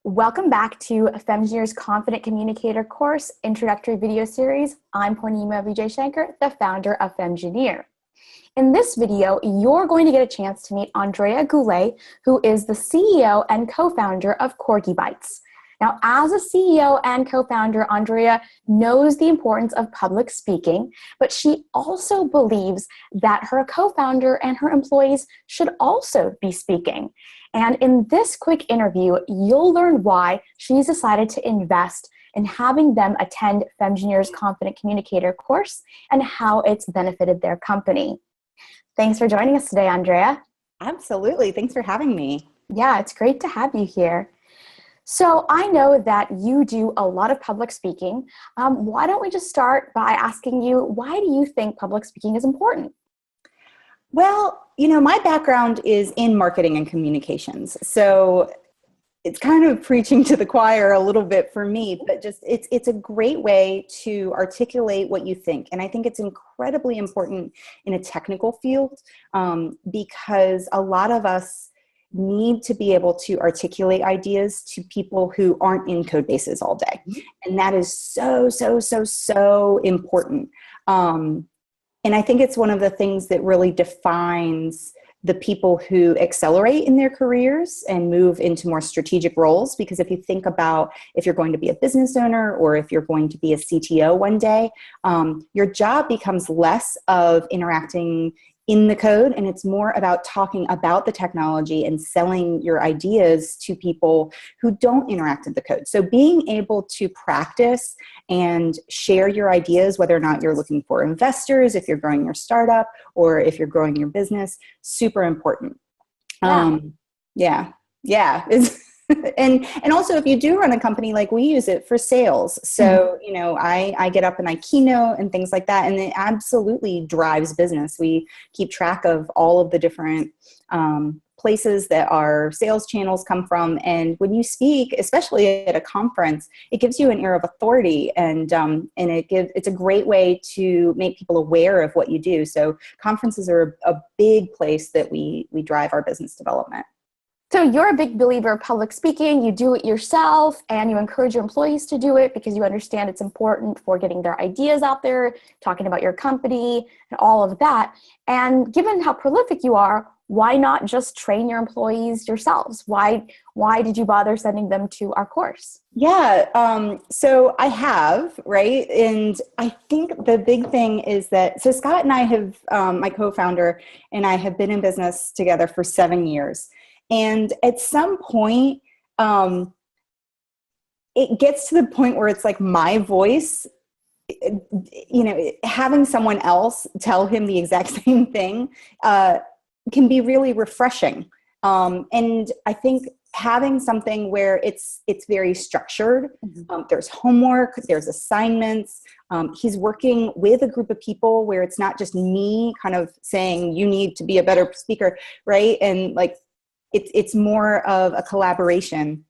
Welcome back to Femgineer's Confident Communicator course introductory video series. I'm Poornima Vijayashanker, the founder of Femgineer. In this video, you're going to get a chance to meet Andrea Goulet, who is the CEO and co-founder of Corgi Bites. Now, as a CEO and co-founder, Andrea knows the importance of public speaking, but she also believes that her co-founder and her employees should also be speaking. And in this quick interview, you'll learn why she's decided to invest in having them attend Femgineer's Confident Communicator course and how it's benefited their company. Thanks for joining us today, Andrea. Absolutely. Thanks for having me. Yeah, it's great to have you here. So I know that you do a lot of public speaking. Why don't we just start by asking you, why do you think public speaking is important? Well, my background is in marketing and communications. So it's kind of preaching to the choir a little bit for me, but just it's a great way to articulate what you think. And I think it's incredibly important in a technical field because a lot of us need to be able to articulate ideas to people who aren't in code bases all day. And that is so important. And I think it's one of the things that really defines the people who accelerate in their careers and move into more strategic roles. Because if you think about if you're going to be a business owner or if you're going to be a CTO one day, your job becomes less of interacting in the code, and it's more about talking about the technology and selling your ideas to people who don't interact in the code. So being able to practice and share your ideas, whether or not you're looking for investors, if you're growing your startup, or if you're growing your business, super important. Yeah. And also if you do run a company, like we use it for sales. So, I get up and I keynote and things like that, and it absolutely drives business. We keep track of all of the different places that our sales channels come from. And when you speak, especially at a conference, it gives you an air of authority, and it's a great way to make people aware of what you do. So conferences are a big place that we drive our business development. So you're a big believer of public speaking. You do it yourself, and you encourage your employees to do it because you understand it's important for getting their ideas out there, talking about your company, and all of that. And given how prolific you are, why not just train your employees yourselves? Why did you bother sending them to our course? Yeah, so I have, right? And I think the big thing is that, so Scott and I have, my co-founder and I have been in business together for 7 years. And at some point, it gets to the point where it's like my voice, having someone else tell him the exact same thing can be really refreshing. And I think having something where it's very structured, there's homework, there's assignments, he's working with a group of people where it's not just me kind of saying, you need to be a better speaker, right? And like, it's more of a collaboration.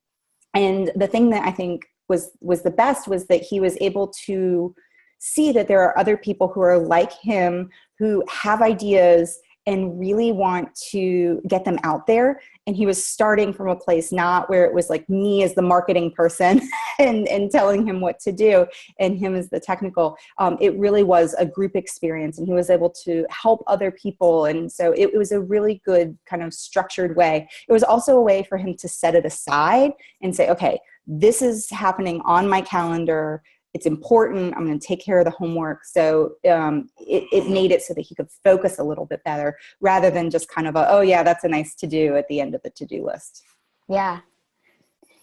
And the thing that I think was the best was that he was able to see that there are other people who are like him, who have ideas and really want to get them out there. And he was starting from a place not where it was like me as the marketing person and telling him what to do and him as the technical. It really was a group experience, and he was able to help other people. And so it was a really good kind of structured way. It was also a way for him to set it aside and say, okay, this is happening on my calendar. It's important. I'm going to take care of the homework. So it made it so that he could focus a little bit better rather than just kind of oh yeah, that's a nice to do at the end of the to-do list. Yeah.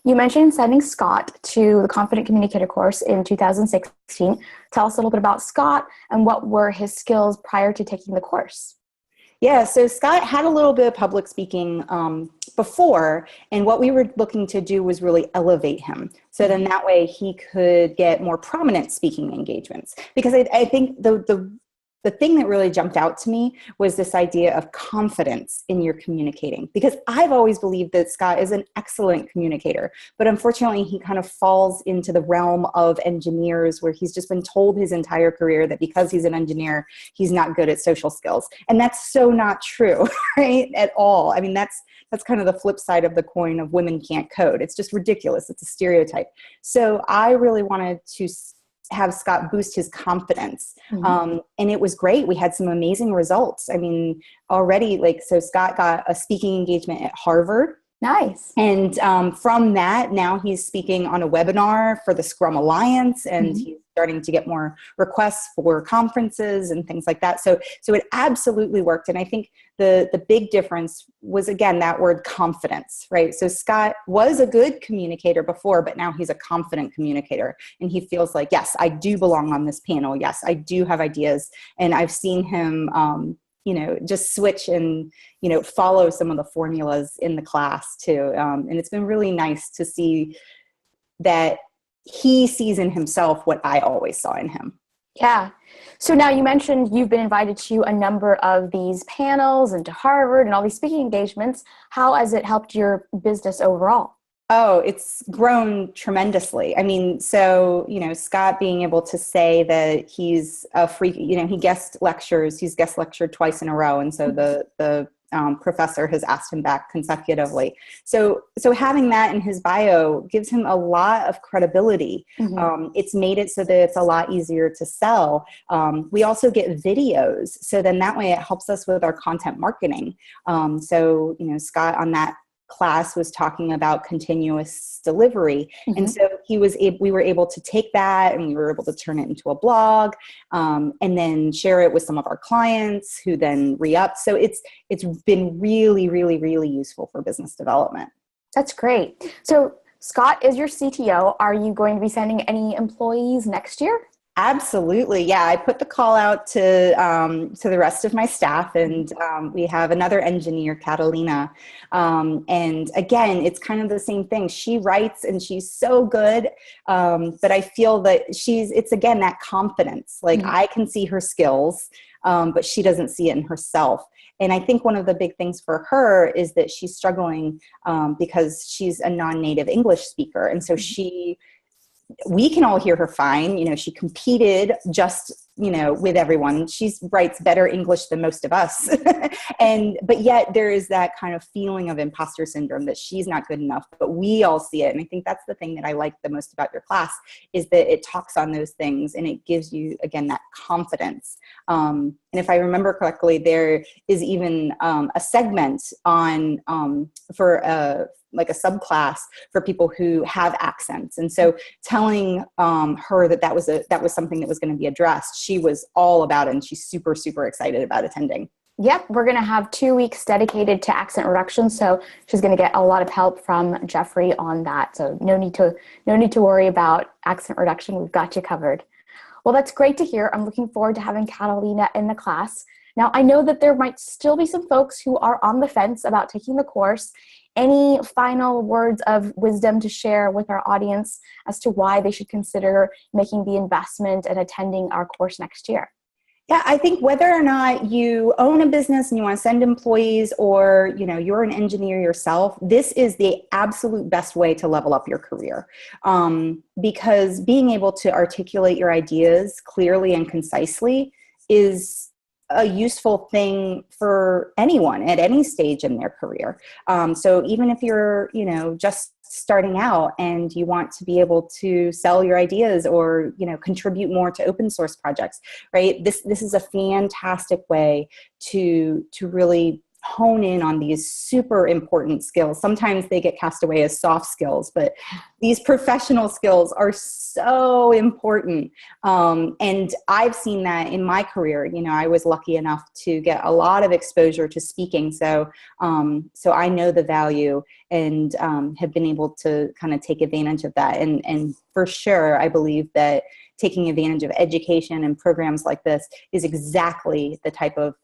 You mentioned sending Scott to the Confident Communicator course in 2016. Tell us a little bit about Scott and what were his skills prior to taking the course. Yeah, so Scott had a little bit of public speaking before, and what we were looking to do was really elevate him. So then that way he could get more prominent speaking engagements. Because I think the the thing that really jumped out to me was this idea of confidence in your communicating, because I've always believed that Scott is an excellent communicator, but unfortunately he kind of falls into the realm of engineers where he's just been told his entire career that because he's an engineer, he's not good at social skills. And that's so not true, right? At all. I mean, that's kind of the flip side of the coin of women can't code. It's just ridiculous. It's a stereotype. So I really wanted to have Scott boost his confidence. And it was great. We had some amazing results. I mean, already so Scott got a speaking engagement at Harvard. Nice. And from that, now he's speaking on a webinar for the Scrum Alliance, and he's starting to get more requests for conferences and things like that. So it absolutely worked. And I think the big difference was, again, that word confidence, right? So Scott was a good communicator before, but now he's a confident communicator. And he feels like, yes, I do belong on this panel. Yes, I do have ideas. And I've seen him just switch and, follow some of the formulas in the class too. And it's been really nice to see that he sees in himself what I always saw in him. Yeah. So now you mentioned you've been invited to a number of these panels and to Harvard and all these speaking engagements. How has it helped your business overall? Oh, it's grown tremendously. I mean, so, Scott being able to say that he's a free, he guest lectures, he's guest lectured twice in a row. And so the professor has asked him back consecutively. So having that in his bio gives him a lot of credibility. It's made it so that it's a lot easier to sell. We also get videos. So then that way it helps us with our content marketing. Scott on that class was talking about continuous delivery. And so we were able to take that and we were able to turn it into a blog, and then share it with some of our clients who then re-upped. So it's been really, really, really useful for business development. That's great. So Scott is your CTO. Are you going to be sending any employees next year? Absolutely. Yeah. I put the call out to the rest of my staff, and we have another engineer, Catalina. And again, it's kind of the same thing. She writes and she's so good. But I feel that it's again, that confidence. Like I can see her skills, but she doesn't see it in herself. And I think one of the big things for her is that she's struggling because she's a non-native English speaker. And so we can all hear her fine. She competed just, with everyone. She writes better English than most of us. But yet there is that kind of feeling of imposter syndrome that she's not good enough, but we all see it. And I think that's the thing that I like the most about your class is that it talks on those things and it gives you, again, that confidence. And if I remember correctly, there is even a segment on for like a subclass for people who have accents. And so telling her that was something that was going to be addressed, she was all about it, and she's super, super excited about attending. Yep, we're going to have 2 weeks dedicated to accent reduction, so she's going to get a lot of help from Jeffrey on that. So no need to worry about accent reduction. We've got you covered. Well, that's great to hear. I'm looking forward to having Catalina in the class. Now, I know that there might still be some folks who are on the fence about taking the course. Any final words of wisdom to share with our audience as to why they should consider making the investment and attending our course next year? Yeah, I think whether or not you own a business and you want to send employees, or you're an engineer yourself, this is the absolute best way to level up your career. Because being able to articulate your ideas clearly and concisely is a useful thing for anyone at any stage in their career. So even if you're, just starting out and you want to be able to sell your ideas or, contribute more to open source projects, right? This is a fantastic way to really hone in on these super important skills. Sometimes they get cast away as soft skills, but these professional skills are so important. And I've seen that in my career. I was lucky enough to get a lot of exposure to speaking. So I know the value and have been able to kind of take advantage of that. And for sure, I believe that taking advantage of education and programs like this is exactly the type of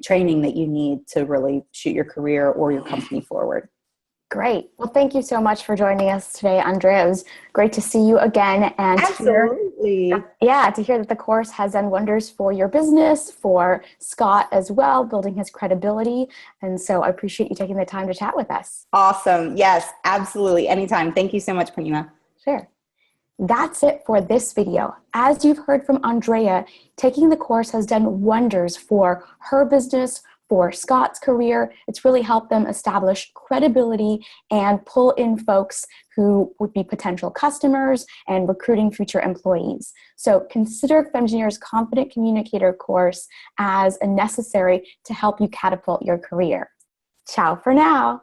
training that you need to really shoot your career or your company forward. Great. Well, thank you so much for joining us today, Andrea. It was great to see you again and Absolutely. to hear that the course has done wonders for your business, for Scott as well, building his credibility. And so I appreciate you taking the time to chat with us. Awesome. Yes, absolutely. Anytime. Thank you so much, Poornima. Sure. That's it for this video. As you've heard from Andrea, taking the course has done wonders for her business, for Scott's career. It's really helped them establish credibility and pull in folks who would be potential customers and recruiting future employees. So consider Femgineer's Confident Communicator course as a necessary to help you catapult your career. Ciao for now.